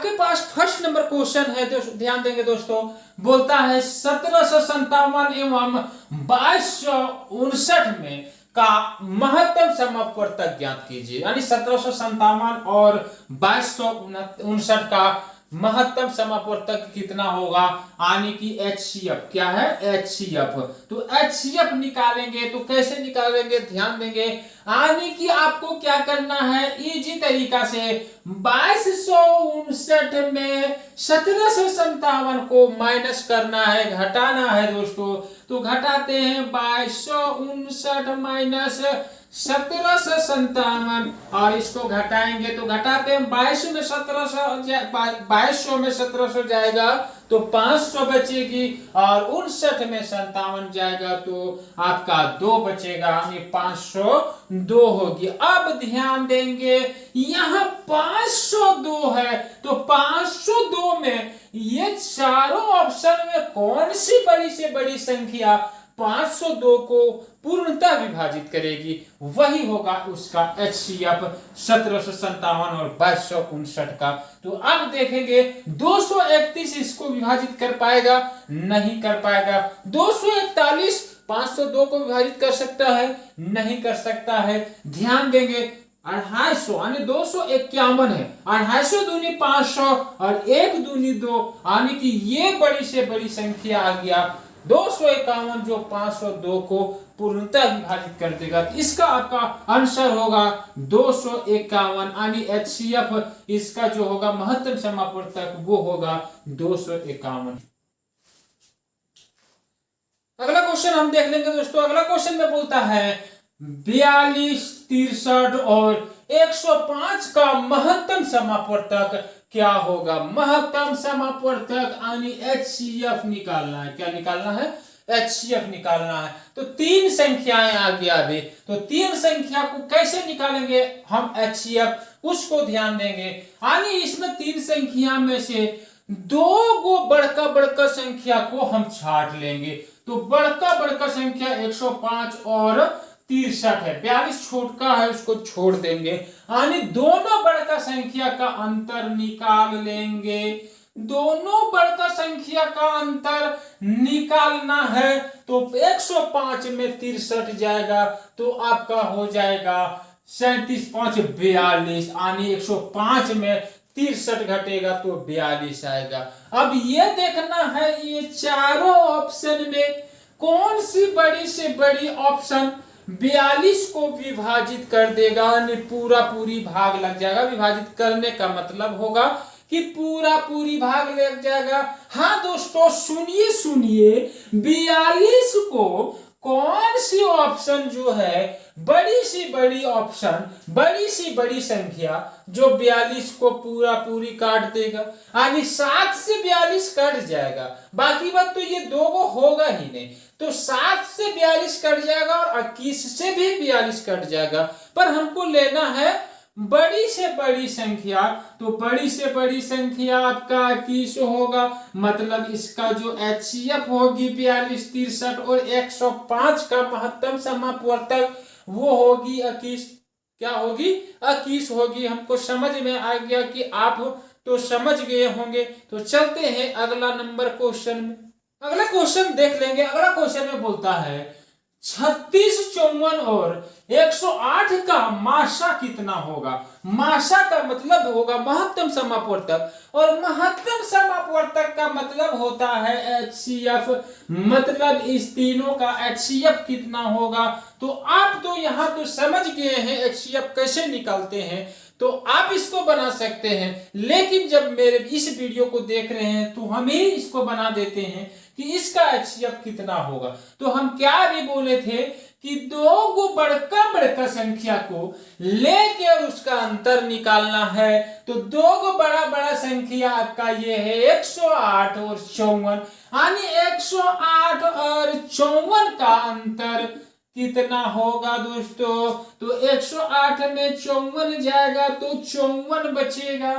आपके पास first number question है, ध्यान देंगे दोस्तों। बोलता है 1757 एवं 2259 में का महत्तम समापवर्तक ज्ञात कीजिए। यानी 1757 और 2259 का महत्तम समापवर्तक कितना होगा, यानी कि HCF क्या है, HCF। तो HCF निकालेंगे तो कैसे निकालेंगे, ध्यान देंगे। यानी कि आपको क्या करना है, इजी तरीका से 2259 में 1757 को माइनस करना है, घटाना है दोस्तों। तो घटाते हैं 2259 माइनस 1757 और इसको घटाएंगे तो घटाते हैं 2200 में 1700 जाएगा तो 500 बचेगी और 59 में 57 जाएगा तो आपका 2 बचेगा, यानी 502 होगी। अब ध्यान देंगे यहां 502 है तो 502 में ये चारों ऑप्शन में कौन सी बड़ी से बड़ी संख्या 502 को पूर्णतः विभाजित करेगी, वही होगा उसका HCF 1757 और 2259 का। तो अब देखेंगे 231 इसको विभाजित कर पाएगा, नहीं कर पाएगा। 241 502 को विभाजित कर सकता है, नहीं कर सकता है। ध्यान देंगे 250 यानी 251 है, 250 दूनी 500 और 1 दूनी 2, यानी कि ये बड़ी से बड़ी संख्या आ गया 251 जो 502 को पूर्णतः विभाजित कर देगा। तो इसका आपका आंसर होगा 251, यानी HCF इसका जो होगा महत्तम समापवर्तक वो होगा 251। अगला क्वेश्चन हम देख लेंगे दोस्तों। अगला क्वेश्चन में बोलता है 42, 63 और 105 का महत्तम समापवर्तक क्या होगा। महत्तम समापवर्तक यानी HCF निकालना है। क्या निकालना है, HCF निकालना है। तो 3 संख्याएं आ गया अभी, तो 3 संख्या को कैसे निकालेंगे हम HCF, उसको ध्यान देंगे। यानी इसमें 3 संख्या में से 2 गो बड़का बड़का संख्या को हम छाट लेंगे। तो बड़का बड़का संख्या 105 और 63 है, 42 छोटका है उसको छोड़ देंगे, यानी दोनों बड़का संख्या का अंतर निकाल लेंगे। दोनों बड़का संख्या का अंतर निकालना है तो 105 में 63 जाएगा तो आपका हो जाएगा 37 5 42, यानी 105 में 63 घटेगा तो 42 आएगा। अब ये देखना है ये चारों ऑप्शन में कौन सी बड़ी से बड़ी ऑप्शन 42 को विभाजित कर देगा, यानी पूरा पूरी भाग लग जाएगा। विभाजित करने का मतलब होगा कि पूरा पूरी भाग लग जाएगा। हाँ दोस्तों सुनिए 42 को कौन सी ऑप्शन जो है बड़ी सी बड़ी ऑप्शन, बड़ी सी बड़ी संख्या जो 42 को पूरा पूरी काट देगा, यानी 7 से 42 कट जाएगा। बाकी बात तो ये 2 को होगा ही नहीं, तो 7 से 42 कट जाएगा और 21 से भी 42 कट जाएगा। पर हमको लेना है बड़ी से बड़ी संख्या, तो बड़ी से बड़ी संख्या आपका 21 होगा। मतलब इसका जो HCF होगी 42, 63 और 105 का महत्तम समापवर्तक वो होगी 21। क्या होगी, 21 होगी। हमको समझ में आ गया कि आप तो समझ गए होंगे। तो चलते हैं अगला नंबर क्वेश्चन में। अगला क्वेश्चन देख लेंगे। अगला क्वेश्चन में बोलता है 36, 54 और 108 का माशा कितना होगा। माशा का मतलब होगा महत्तम समापवर्तक, और महत्तम समापवर्तक का मतलब होता है HCF। मतलब इस तीनों का HCF कितना होगा। तो आप तो यहां तो समझ गए हैं HCF कैसे निकालते हैं, तो आप इसको बना सकते हैं। लेकिन जब मेरे इस वीडियो को देख रहे हैं तो हम ही इसको बना देते हैं कि इसका HCF कितना होगा। तो हम क्या भी बोले थे कि 2 गो बड़का बड़का संख्या को लेके और उसका अंतर निकालना है। तो 2 गो बड़ा बड़ा संख्या आपका ये है 108 और 54, यानी 108 और 54 का अंतर कितना होगा दोस्तों। तो 108 में 54 जाएगा तो 54 बचेगा।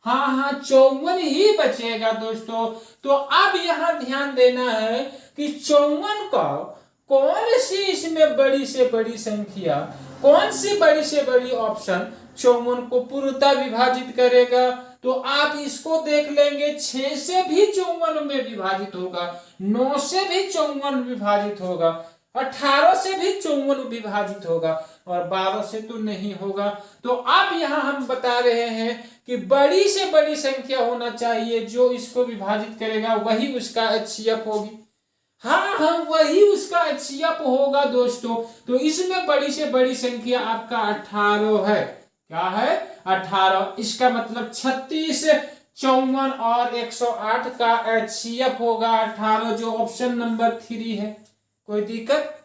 हाँ 54 ही बचेगा दोस्तों। तो अब यहां ध्यान देना है कि 54 का कौन सी इसमें बड़ी से बड़ी संख्या, कौन सी बड़ी से बड़ी ऑप्शन 54 को पूर्णतः विभाजित करेगा। तो आप इसको देख लेंगे 6 से भी 54 में विभाजित होगा, 9 से भी 54 विभाजित होगा, 18 से भी 54 विभाजित होगा और 12 से तो नहीं होगा। तो अब यहाँ हम बता रहे हैं कि बड़ी से बड़ी संख्या होना चाहिए, जो इसको विभाजित करेगा वही उसका HCF होगी। हाँ, वही उसका HCF होगा दोस्तों। तो इसमें बड़ी से बड़ी संख्या आपका 18 है। क्या है? 18। इसका मतलब 36, 54 और 108 का HCF होगा 18, जो ऑप्शन नंबर 3 है। कोई दिक्कत?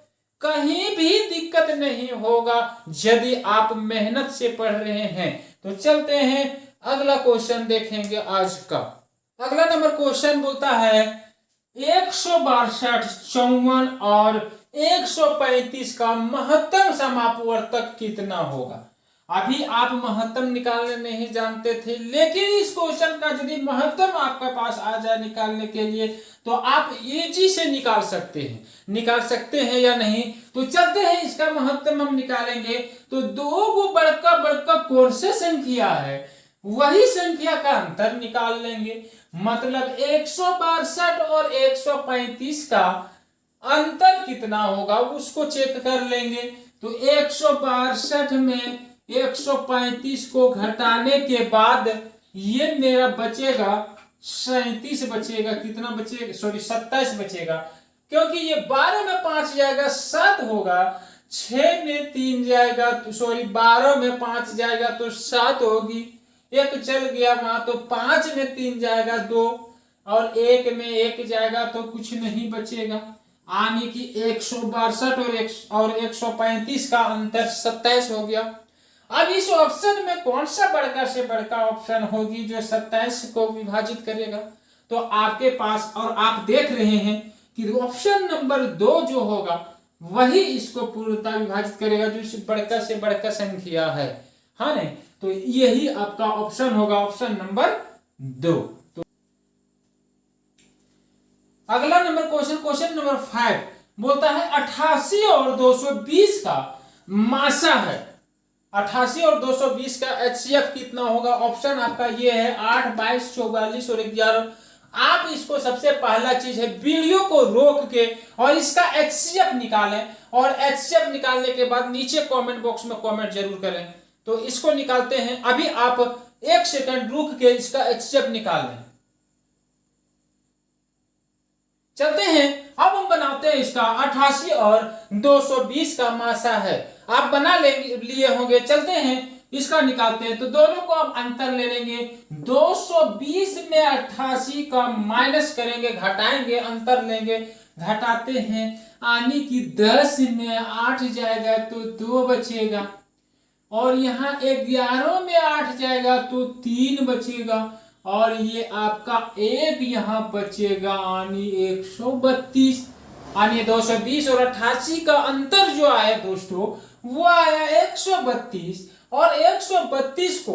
कहीं भी दिक्कत नहीं होगा यदि आप मेहनत से पढ़ रहे हैं। तो चलते हैं अगला क्वेश्चन देखेंगे आज का। अगला नंबर क्वेश्चन बोलता है 162, 54 और 135 का महत्तम समापवर्तक कितना होगा। अभी आप महत्तम निकालने नहीं जानते थे, लेकिन इस क्वेश्चन का यदि महत्तम आपके पास आ जाए निकालने के लिए तो आप इजी से निकाल सकते हैं या नहीं। तो चलते हैं, इसका महत्तम हम निकालेंगे। तो दो बड़का बड़का कौन से संख्या है, वही संख्या का अंतर निकाल लेंगे। मतलब 162 और 135 का अंतर कितना होगा उसको चेक कर लेंगे। तो 162 में 135 को घटाने के बाद ये मेरा बचेगा 37 बचेगा। कितना बचेगा? सॉरी 27 बचेगा, क्योंकि ये 12 में 5 जाएगा 7 होगा, 6 में 3 जाएगा तो सॉरी 12 में 5 जाएगा तो 7 होगी, एक चल गया वहां तो 5 में 3 जाएगा 2 और 1 में 1 जाएगा तो कुछ नहीं बचेगा। यानी कि 162 और 135 का अंतर 27 हो गया। अब इस ऑप्शन में कौन सा बड़का से बड़का ऑप्शन होगी जो 27 को विभाजित करेगा। तो आपके पास, और आप देख रहे हैं कि ऑप्शन नंबर 2 जो होगा वही इसको पूर्णतः विभाजित करेगा, जो इस बड़का से बड़का संख्या है। हाँ नहीं, तो यही आपका ऑप्शन होगा, ऑप्शन नंबर 2। तो अगला नंबर क्वेश्चन नंबर 5 बोलता है 88 और 220 का मासा है। 88 और 220 का HCF कितना होगा। ऑप्शन आपका ये है 8, 22, 44 और 11। आप इसको सबसे पहला चीज है वीडियो को रोक के और इसका HCF निकालें, और HCF निकालने के बाद नीचे कमेंट बॉक्स में कमेंट जरूर करें। तो इसको निकालते हैं। अभी आप 1 सेकंड रुक के इसका HCF निकाल लें। चलते हैं, अब हम बनाते हैं इसका 88 और 220 का मासा है। आप बना लिए होंगे। चलते हैं इसका निकालते हैं। तो दोनों को आप अंतर ले लेंगे। 220 में 88 का माइनस करेंगे, घटाएंगे, अंतर लेंगे, घटाते हैं। यानी कि 10 में 8 जाएगा तो 2 बचेगा, और यहाँ 11 में 8 जाएगा तो 3 बचेगा, और ये आपका 1 यहाँ बचेगा, यानी 132। यानी 220 और 88 का अंतर जो आया दोस्तों वो आया 132। और 132 को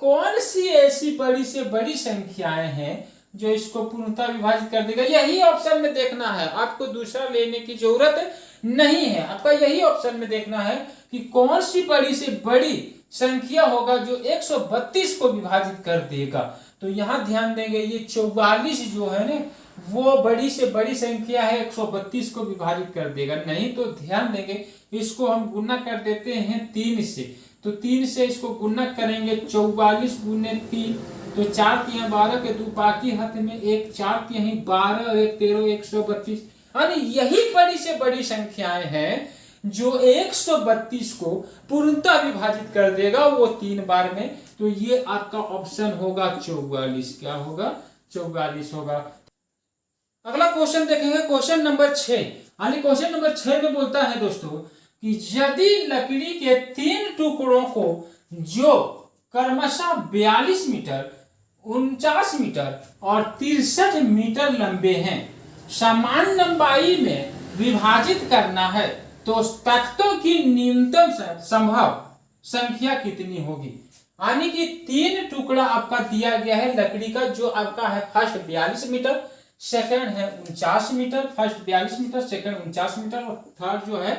कौन सी ऐसी बड़ी से बड़ी संख्याएं हैं जो इसको पूर्णतः विभाजित कर देगा, यही ऑप्शन में देखना है। आपको दूसरा लेने की जरूरत नहीं है, आपका यही ऑप्शन में देखना है कि कौन सी बड़ी से बड़ी संख्या होगा जो 132 को विभाजित कर देगा। तो यहाँ ध्यान देंगे, ये 44 जो है ना वो बड़ी से बड़ी संख्या है, 132 को विभाजित कर देगा नहीं। तो ध्यान देंगे, इसको हम गुना कर देते हैं 3 से। तो 3 से इसको गुना करेंगे, 44 गुने 3, तो 4 तिहाई 12 के 2 बाकी हाथ में 1, 4 तिहाई 12 और 1 13, 132। यानी यही बड़ी से बड़ी संख्याएं हैं जो 132 को पूर्णतः विभाजित कर देगा, वो 3 बार में। तो ये आपका ऑप्शन होगा 44। क्या होगा? 44 होगा। अगला क्वेश्चन देखेंगे, क्वेश्चन नंबर 6। यानी क्वेश्चन नंबर 6 में बोलता है दोस्तों कि यदि लकड़ी के 3 टुकड़ों को जो क्रमशः 42 मीटर, 49 मीटर और 63 मीटर लंबे हैं, समान लंबाई में विभाजित करना है, तो तख्तों की न्यूनतम संभव संख्या कितनी होगी। यानी कि 3 टुकड़ा आपका दिया गया है लकड़ी का, जो आपका है फर्स्ट 42 मीटर, सेकंड है 49 metre, first 42 metre, second 49 metre और थर्ड जो है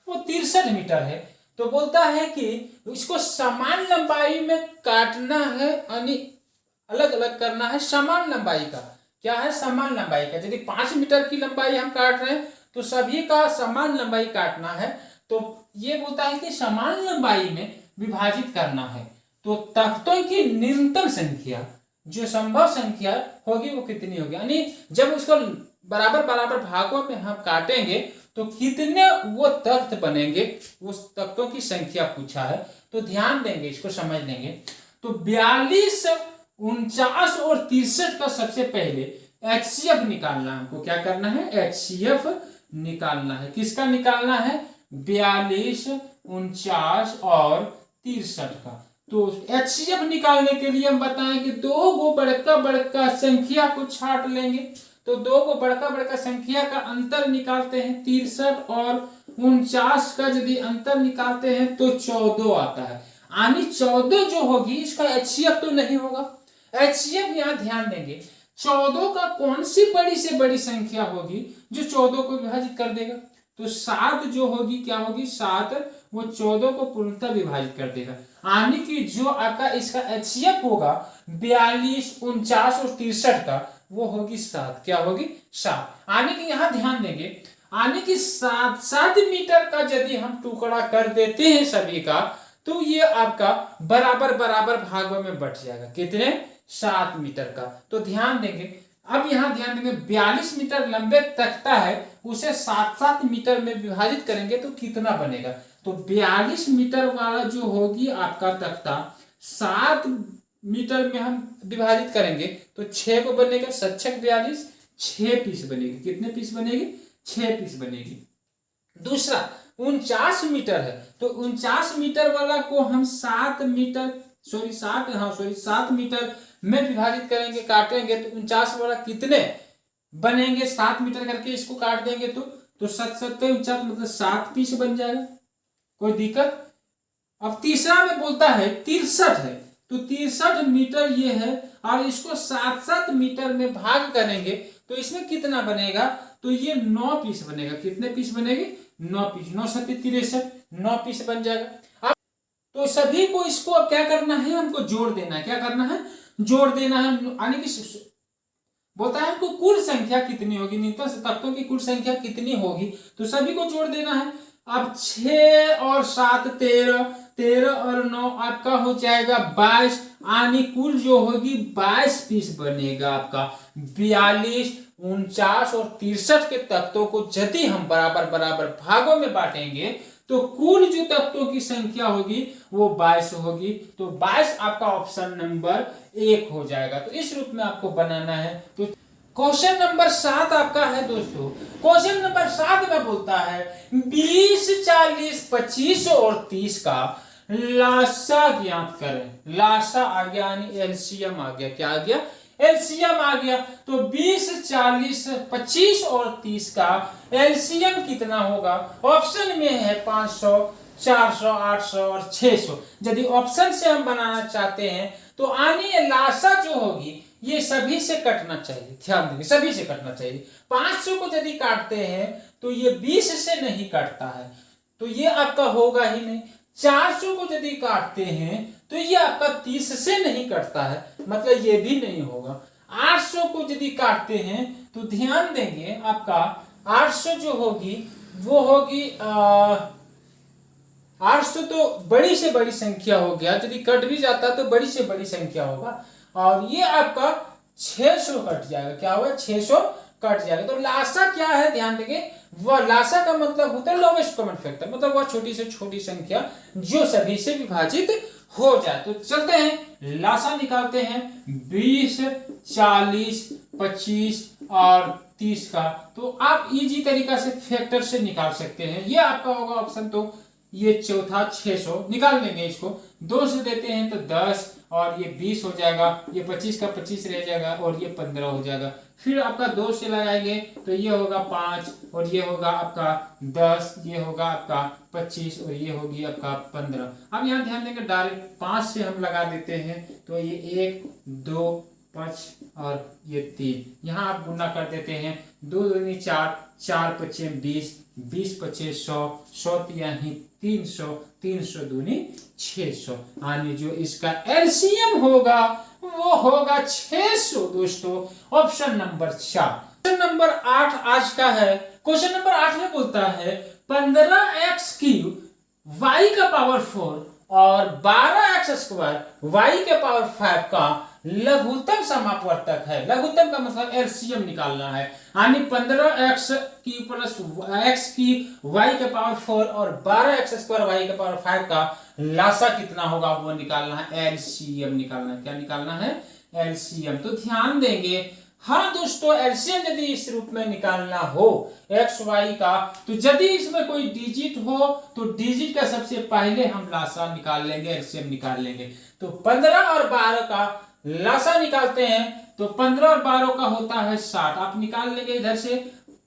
वो 63 मीटर है। तो बोलता है कि इसको समान लंबाई में काटना है, यानी अलग अलग करना है समान लंबाई का। क्या है? समान लंबाई का। यदि 5 मीटर की लंबाई हम काट रहे हैं तो सभी का समान लंबाई काटना है। तो ये बोलता है कि समान लंबाई में विभाजित करना है। तो तख्तों की न्यूनतम संख्या, जो संभव संख्या होगी वो कितनी होगी, यानी जब उसको बराबर बराबर भागों में हम काटेंगे तो कितने वो तख्त बनेंगे, उस तख्तों की संख्या पूछा है। तो ध्यान देंगे, इसको समझ लेंगे। तो 42, 49 और 63 का सबसे पहले HCF निकालना है हमको। क्या करना है? HCF निकालना है। किसका निकालना है? 42, 49 और 63 का। तो HCF निकालने के लिए हम बताएं कि दो गो बड़का बड़का संख्या को छाट लेंगे। तो दो को बड़का बड़का संख्या का अंतर निकालते हैं। 63 और 49 का यदि अंतर निकालते हैं तो 14 आता है। यानी 14 जो होगी इसका HCF तो नहीं होगा। HCF यहाँ ध्यान देंगे, 14 का कौन सी बड़ी से बड़ी संख्या होगी जो 14 को विभाजित कर देगा। तो 7 जो होगी, क्या होगी? 7 वो 14 को पूर्णतः विभाजित कर देगा। यानी कि जो आपका इसका HCF होगा 42, 49 और 63 का, वो होगी 7। क्या होगी? 7। यानी कि यहाँ ध्यान देंगे, यानी कि 7 मीटर का यदि हम टुकड़ा कर देते हैं सभी का, तो ये आपका बराबर बराबर भागों में बट जाएगा। कितने? 7 मीटर का। तो ध्यान देंगे, अब यहाँ ध्यान देंगे 42 मीटर लंबे तख्ता है, उसे 7-7 मीटर में विभाजित करेंगे तो कितना बनेगा। तो 42 मीटर वाला जो होगी आपका तख्ता 7 मीटर में हम विभाजित करेंगे तो 6 को बनेगा। 7 42, 6 पीस बनेगी। कितने पीस बनेगी? 6 पीस बनेगी। दूसरा 49 मीटर है, तो 49 मीटर वाला को हम 7 मीटर में विभाजित करेंगे, काटेंगे तो 49 वाला कितने बनेंगे? 7 मीटर करके इसको काट देंगे तो 7 7 49 मतलब 7 पीस बन जाएगा। कोई दिक्कत? अब तीसरा में बोलता है 63 है, तो 63 मीटर ये है और इसको 7-7 मीटर में भाग करेंगे तो इसमें कितना बनेगा? तो ये 9 पीस बनेगा। कितने पीस बनेगी? 9 पीस। 9 7 63, 9 पीस बन जाएगा। अब तो सभी को इसको अब क्या करना है? हमको जोड़ देना है। क्या करना है? जोड़ देना है। यानी कि बोलता है हमको कुल संख्या कितनी होगी, न्यूनतम तख्तों की कुल संख्या कितनी होगी, तो सभी को जोड़ देना है। अब 6 और 7 13, 13 और 9 आपका हो जाएगा 22, यानी कुल जो होगी 22 पीस बनेगा आपका। 42, 49 और 63 के तख्तों को यदि हम बराबर बराबर भागों में बांटेंगे तो कुल जो तख्तों की संख्या होगी वो 22 होगी। तो 22 आपका ऑप्शन नंबर 1 हो जाएगा। तो इस रूप में आपको बनाना है। तो क्वेश्चन नंबर 7 आपका है दोस्तों। क्वेश्चन नंबर 7 में बोलता है 20, 40, 25 और 30 का लासा ज्ञात करें। लासा आ गया यानी एलसीएम आ गया। क्या आ गया? एलसीएम आ गया। तो 20, 40, 25 और 30 का एलसीएम कितना होगा? ऑप्शन में है 500, 400, 800 और 600। यदि ऑप्शन से हम बनाना चाहते हैं तो आनी लासा जो होगी ये सभी से कटना चाहिए। ध्यान देंगे, सभी से कटना चाहिए। 500 को यदि काटते हैं तो ये 20 से नहीं कटता है, तो ये आपका होगा ही नहीं। 400 को यदि काटते हैं तो ये आपका 30 से नहीं कटता है, मतलब ये भी नहीं होगा। 800 को यदि काटते हैं तो ध्यान देंगे आपका 800 जो होगी वो होगी 800 तो बड़ी से बड़ी संख्या हो गया, यदि कट भी जाता तो बड़ी से बड़ी संख्या होगा। और ये आपका 600 कट जाएगा। क्या होगा? 600 कट जाएगा। तो लासा क्या है? ध्यान देंगे, वह लासा का मतलब होता है लोवेस्ट कॉमन फैक्टर, मतलब वह छोटी से छोटी संख्या जो सभी से विभाजित हो जाए। तो चलते हैं लासा निकालते हैं 20, 40, 25 और 30 का। तो आप इजी तरीका से फैक्टर से निकाल सकते हैं। ये आपका होगा ऑप्शन। तो ये चौथा 600 निकाल लेंगे। इसको 2 से देते हैं तो 10 और ये 20 हो जाएगा। ये 25 का 25 रह जाएगा और ये 15 हो जाएगा। फिर आपका 2 से लगाएंगे तो ये होगा 5 और ये होगा आपका 10, ये होगा आपका 25 और ये होगी आपका 15। अब यहाँ ध्यान देंगे डायरेक्ट 5 से हम लगा देते हैं तो ये 1, 2, 5 और ये 3। यहाँ आप गुना कर देते हैं। 2 दूनी 4, 4 5 20, 20 5 100, 100 यानी 300, 300 दूनी 600। यानी जो इसका एलसीएम होगा वो होगा 600 दोस्तों, ऑप्शन नंबर 4। क्वेश्चन नंबर 8 आज का है। क्वेश्चन नंबर 8 में बोलता है 15x³ y का पावर 4 और 12x² y के पावर 5 का लघुत्तम समापवर्तक है। लघुत्तम का मतलब एलसीएम निकालना है, यानी 15x³ प्लस x की y के पावर 4 और 12x² y के पावर 5 का लासा कितना होगा वो निकालना है, एलसीएम निकालना है। क्या निकालना है? एलसीएम। तो ध्यान देंगे, हाँ दोस्तों, एलसीएम यदि इस रूप में निकालना हो एक्स वाई का, तो यदि इसमें कोई डिजिट हो तो डिजिट का सबसे पहले हम लासा निकाल लेंगे, एलसीएम निकाल लेंगे। तो 15 और 12 का लासा निकालते हैं, तो 15 और 12 का होता है 60। आप निकाल लेंगे इधर से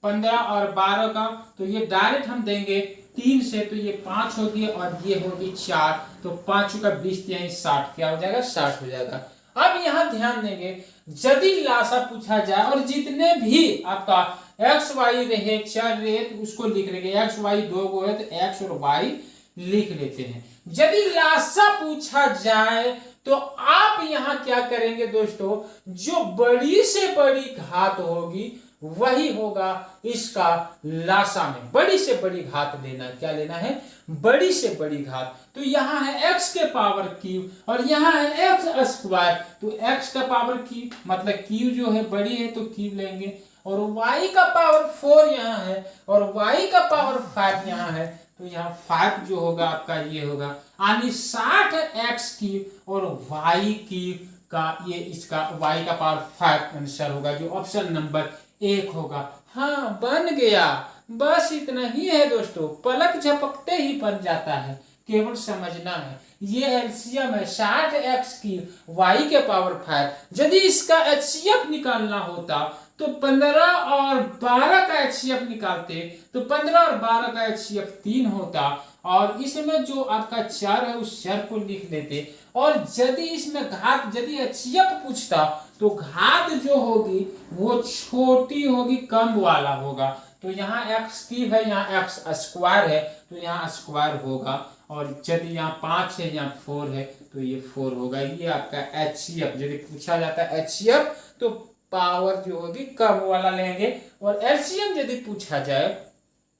15 और 12 का, तो ये डायरेक्ट हम देंगे 3 से, तो ये 5 होगी और ये होगी 4, तो 5 का 20 यही 60, क्या हो जाएगा? 60 हो जाएगा। अब यहां ध्यान देंगे, यदि लासा पूछा जाए और जितने भी आपका एक्स वाई रहे, चर रहे, तो उसको लिख लेंगे। एक्स वाई 2 गो है तो एक्स और वाई लिख लेते हैं। यदि लासा पूछा जाए तो आप यहां क्या करेंगे दोस्तों, जो बड़ी से बड़ी घात होगी वही होगा इसका लासा में। बड़ी से बड़ी घात लेना, क्या लेना है? बड़ी से बड़ी घात। तो यहां है x के पावर क्यूब और यहां है x², तो x का पावर क्यूब मतलब क्यूब जो है बड़ी है तो क्यूब लेंगे, और y का पावर 4 यहाँ है और y का पावर 5 यहाँ है, तो यहाँ 5 जो होगा आपका ये होगा, यानी 60x³ और y³ का ये इसका y का पावर 5 आंसर होगा, जो ऑप्शन नंबर 1 होगा। हाँ, बन गया। बस इतना ही है दोस्तों, पलक झपकते ही बन जाता है, केवल समझना है। ये एलसीएम है 60x³ y के पावर 5। यदि इसका एचसीएफ निकालना होता तो 15 और 12 का एचसीएफ निकालते, तो 15 और 12 का एचसीएफ 3 होता, और इसमें जो आपका चर है उस चर को लिख लेते, और यदि इसमें घात, यदि एचसीएफ पूछता तो घात जो होगी वो छोटी होगी, कम वाला होगा। तो यहाँ x³ है, यहाँ x² है, तो यहाँ स्क्वायर होगा, और यदि यहाँ 5 है, यहाँ 4 है, तो ये 4 होगा। ये आपका एचसीएफ यदि पूछा जाता है एचसीएफ तो पावर जो होगी कम वाला लेंगे, और एलसीएम यदि पूछा जाए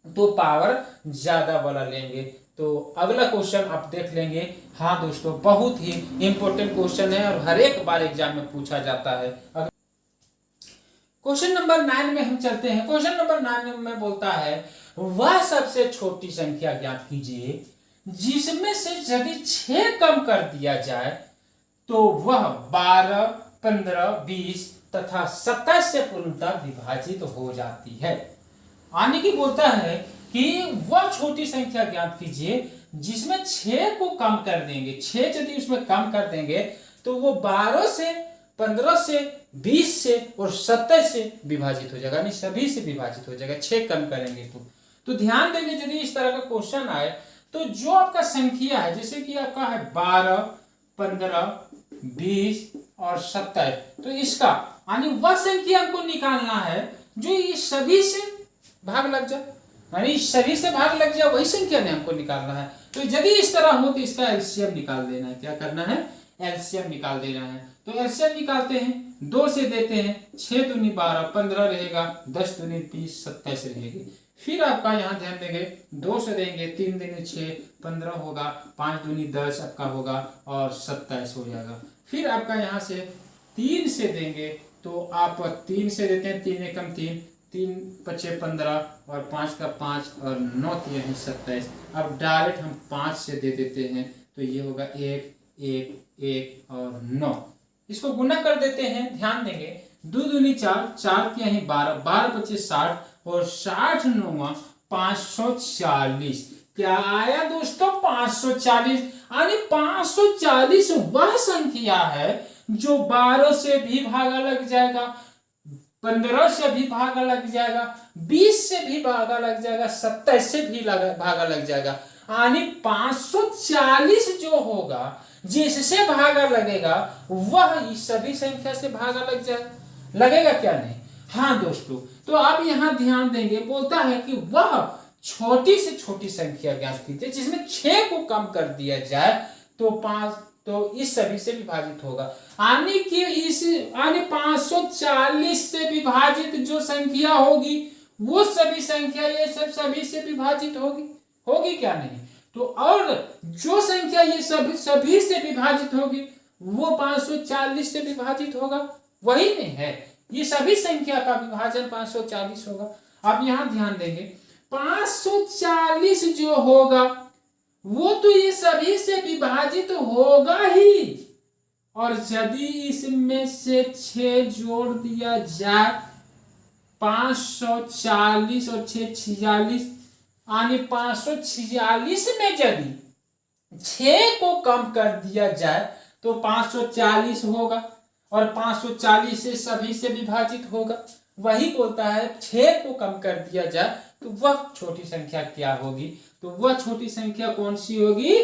तो पावर ज्यादा वाला लेंगे। तो अगला क्वेश्चन आप देख लेंगे। हाँ दोस्तों, बहुत ही इंपॉर्टेंट क्वेश्चन है और हर एक बार एग्जाम में पूछा जाता है। क्वेश्चन नंबर 9 में हम चलते हैं। क्वेश्चन नंबर 9 में बोलता है वह सबसे छोटी संख्या ज्ञात कीजिए जिसमें से यदि 6 कम कर दिया जाए तो वह 12, 15, 20 तथा 27 से पूर्णतः विभाजित हो जाती है। यानी कि बोलता है कि वह छोटी संख्या ज्ञात कीजिए जिसमें 6 को कम कर देंगे, 6 यदि उसमें कम कर देंगे तो वो 12 से, 15 से, 20 से और 27 से विभाजित हो जाएगा, यानी सभी से विभाजित हो जाएगा 6 कम करेंगे तो ध्यान देंगे, यदि इस तरह का क्वेश्चन आए तो जो आपका संख्या है, जैसे कि आपका है 12, 15, 20 और 27, तो इसका यानी वह संख्या हमको निकालना है जो ये सभी से भाग लग जाए, यानी सभी से भाग लग जाए, वही संख्या ने हमको निकालना है। तो यदि इस तरह हो तो इसका एलसीएम निकाल देना है। क्या करना है? एलसीएम निकाल देना है। तो एलसीएम निकालते हैं, 2 से देते हैं, 6 दूनी 12, 15 रहेगा, 10 दूनी 30, 27 रहेगी। फिर आपका यहाँ ध्यान देंगे, 2 से देंगे, 3 दूनी 6, 15 होगा, 5 दूनी 10 आपका होगा और 27 हो जाएगा। फिर आपका यहाँ से 3 से देंगे, तो आप 3 से देते हैं, 3 एकम 3, 3 पचे 15 और 5 का 5 और 9 यही 27। अब डायरेक्ट हम 5 से दे देते हैं, तो ये होगा 1, 1, 1 और 9। इसको गुना कर देते हैं, ध्यान देंगे, 2 दूनी 4, 4 की यही 12, 12 पचे 60 और 60 9 540। क्या आया दोस्तों? 540। यानी 540 वह संख्या है जो 12 से भी भागा लग जाएगा, 15 से भी भागा लग जाएगा, 20 से भी भागा लग जाएगा, 27 से भी भागा लग जाएगा। यानी 540 जो होगा, जिससे भागा लगेगा वह इस सभी संख्या से भागा लग जाएगा, लगेगा क्या? नहीं। हाँ दोस्तों, तो आप यहां ध्यान देंगे, बोलता है कि वह छोटी से छोटी संख्या ज्ञात कीजिए जिसमें 6 को कम कर दिया जाए, तो तो इस सभी से विभाजित होगा। यानी कि इस 540 से विभाजित जो संख्या होगी वो सभी संख्या ये सब सभी से विभाजित होगी क्या नहीं। तो और जो संख्या ये सभी से विभाजित होगी वो 540 से विभाजित होगा, वही नहीं है, ये सभी संख्या का विभाजन 540 होगा। अब यहां ध्यान देंगे 540 जो होगा वो तो ये सभी से विभाजित होगा ही, और यदि इसमें से 6 जोड़ दिया जाए 540 और 6 46, यानी 546 में यदि 6 को कम कर दिया जाए तो 540 होगा, और 540 से सभी से विभाजित होगा। वही बोलता है 6 को कम कर दिया जाए तो वह छोटी संख्या क्या होगी, तो वह छोटी संख्या कौन सी होगी,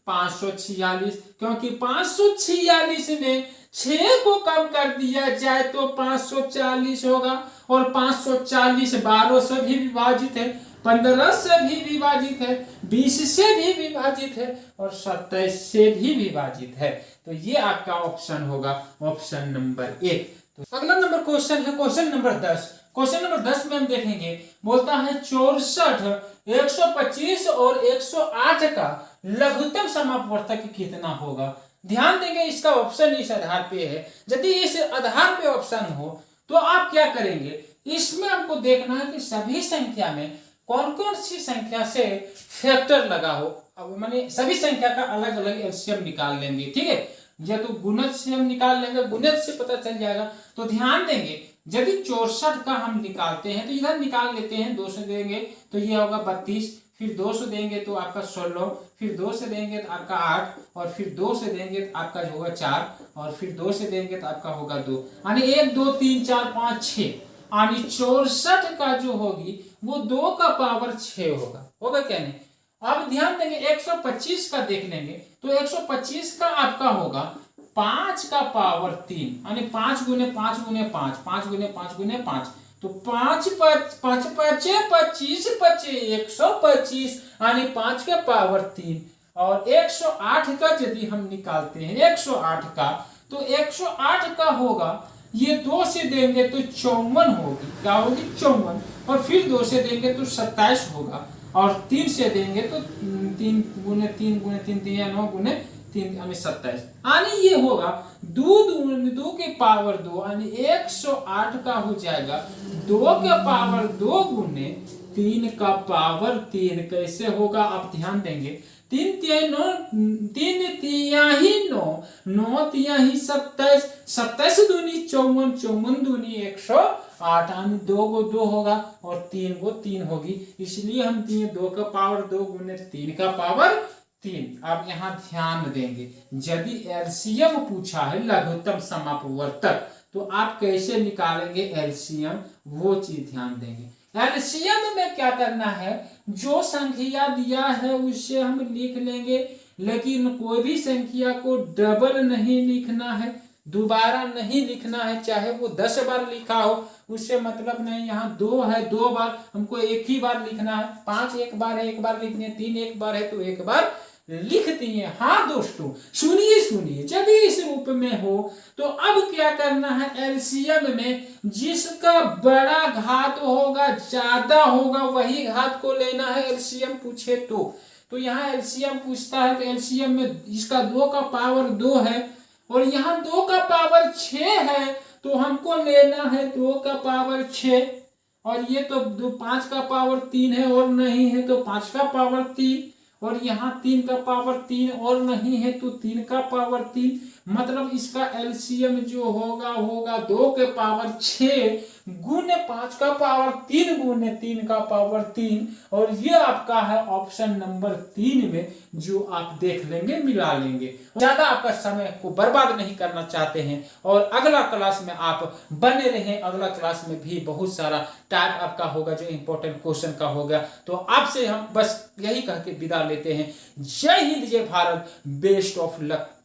546, क्योंकि 546 में 6 को कम कर दिया जाए तो 540 होगा, और 540 12 से भी विभाजित है, 15 से भी विभाजित है, 20 से भी विभाजित है, और 27 से भी विभाजित है। तो ये आपका ऑप्शन होगा, ऑप्शन नंबर 1। तो अगला नंबर क्वेश्चन है क्वेश्चन नंबर 10। क्वेश्चन नंबर 10 में हम देखेंगे, बोलता है 64, 125 और 108 का लघुत्तम समापवर्तक कितना होगा। ध्यान देंगे इसका ऑप्शन इस आधार पे है, यदि इस आधार पे ऑप्शन हो तो आप क्या करेंगे, इसमें आपको देखना है कि सभी संख्या में कौन कौन सी संख्या से फैक्टर लगा हो। अब माने सभी संख्या का अलग अलग एलसीएम निकाल लेंगे, ठीक है, या तो गुणज से हम निकाल लेंगे, गुणज से पता चल जाएगा। तो ध्यान देंगे यदि 64 का हम निकालते हैं तो इधर निकाल लेते हैं, 2 से देंगे तो ये होगा 32, फिर 2 से देंगे तो आपका 16, फिर 2 से देंगे तो आपका 8, और फिर 2 से देंगे तो आपका होगा 4, और फिर 2 से देंगे तो आपका होगा 2, यानी 1 2 3 4 5 6, यानी 64 का जो होगी वो 2 का पावर 6 होगा क्या नहीं। अब ध्यान देंगे 125 का देख लेंगे तो 125 का आपका होगा 5 का पावर 3, यानी 5 गुने 5 गुने 5, 5 गुने 5 गुने 5, तो 5 5 5 25 125, यानी 5 के पावर 3। और 108 का यदि हम निकालते हैं 108 का, तो 108 का होगा ये 2 से देंगे तो 54 होगी, क्या होगी 54, और फिर 2 से देंगे तो 27 होगा, और 3 से देंगे तो 3 गुने 3 गुने 3 3 9 गुने 3 यानी 27, यानी ये होगा 2 के पावर 2, यानी 108 का हो जाएगा 2 के पावर 2 गुने 3 का पावर 3। कैसे होगा आप ध्यान देंगे, 3 3 9, 3 तिहाई 9, 9 तिहाई 27, 27 दूनी 54, 54 दूनी 108, यानी 2 को 2 होगा और 3 को 3 होगी, इसलिए हम 2 का पावर 2 गुने 3 का पावर 3। अब यहाँ ध्यान देंगे यदि एलसीएम पूछा है लघुत्तम समापवर्तक तो आप कैसे निकालेंगे एलसीएम, वो चीज ध्यान देंगे। एलसीएम में क्या करना है, जो संख्या दिया है उससे हम लिख लेंगे, लेकिन कोई भी संख्या को डबल नहीं लिखना है, दोबारा नहीं लिखना है, चाहे वो 10 बार लिखा हो उससे मतलब नहीं। यहाँ 2 है 2 बार, हमको एक ही बार लिखना है, 5 एक बार है एक बार लिखनी है, 3 एक बार है तो एक बार लिख दिए। हाँ दोस्तों सुनिए, यदि इस रूप में हो तो अब क्या करना है, एलसीएम में जिसका बड़ा घात होगा ज्यादा होगा वही घात को लेना है एलसीएम पूछे तो यहाँ एलसीएम पूछता है तो एलसीएम में इसका 2 का पावर 2 है और यहाँ 2 का पावर 6 है, तो हमको लेना है 2 का पावर 6, और ये तो 5 का पावर 3 है और नहीं है तो 5 का पावर 3, और यहाँ 3 का पावर 3 और नहीं है तो 3 का पावर 3, मतलब इसका एलसीएम जो होगा 2 के पावर 6 गुने 5 का पावर 3 गुने 3 का पावर 3, और ये आपका है ऑप्शन नंबर 3 में, जो आप देख लेंगे मिला लेंगे। ज्यादा आपका समय को बर्बाद नहीं करना चाहते हैं और अगला क्लास में आप बने रहें, अगला क्लास में भी बहुत सारा टाइप आपका होगा जो इंपॉर्टेंट क्वेश्चन का होगा। तो आपसे हम बस यही कह के विदा लेते हैं। जय हिंद, जय भारत, बेस्ट ऑफ लक।